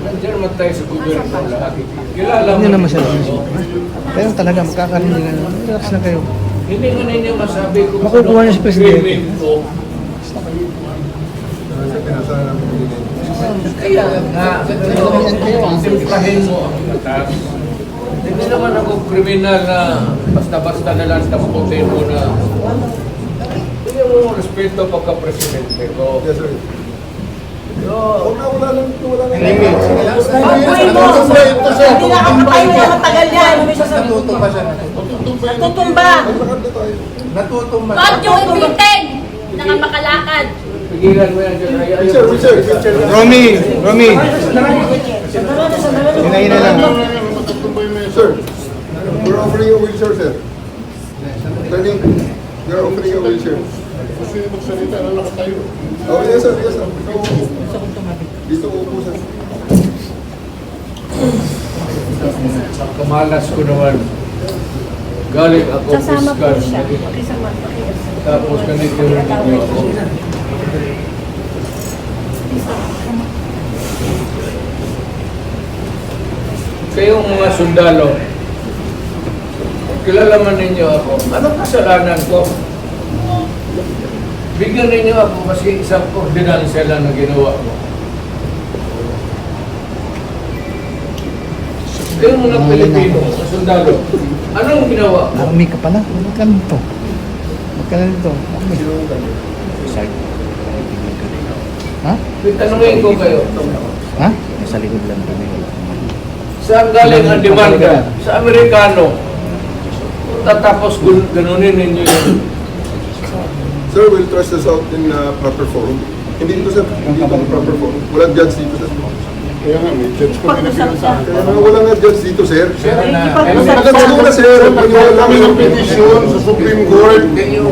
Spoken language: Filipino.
Nandiyan naman tayo sa gobyerno lahat. Kilala mo. Hindi naman siya. Pero talaga, magkakaroon. Relax na kayo. Hindi nga ninyo masabi kung Makukuha niya si Presidente. krimen ko. Kaya nga, simplahin mo ang batas. Hindi naman ako kriminal na basta-basta na lang taputin mo na. Hindi mo respeto pagka-presidente ko. Yes, sir. Wala lang. Pag-uwi mo! Hindi nakapatay mo yung matagal yan. Natutumba siya. Tutumba! Natutumba. God yung ipitin! Nakamakalakad. Pigilan mo yan dyan. Sir. Romy! Hinahin na lang. Sir, we're offering you a wheelchair, sir. We're offering you a wheelchair. Kasi magsalita na nakatayo. Oh, yes, sir. Dito upo, sir. Kamalas ko naman. Galing ako Kasama po fiscal. siya. Tapos ganito rin ninyo ako. Kayong mga sundalo, kilala man ninyo ako. Anong kasalanan ko? Bigyan ninyo ako kasi isang ordinansya lang na ginawa ko. Kayong mga Pilipino, mga sundalo, anong ginawa ko? Army ka pala. Huwag ka nito. Ha? Tanungin ko kayo, Ha? Nasa likod lang kami. saan galing ang demanda? Sa Amerikano. Tatapos ganunin ninyo yun. Sir, we'll trust this out in proper forum. Hindi ito, sir. Hindi ito ang proper forum. Walang judge dito, sir. Kaya nga, may judge ko pinapiro sa akin. Kaya nga walang judge dito, sir. Ipag-usap Maganda sa... muna, sir. Kami ng petisyon sa Supreme Court. Can you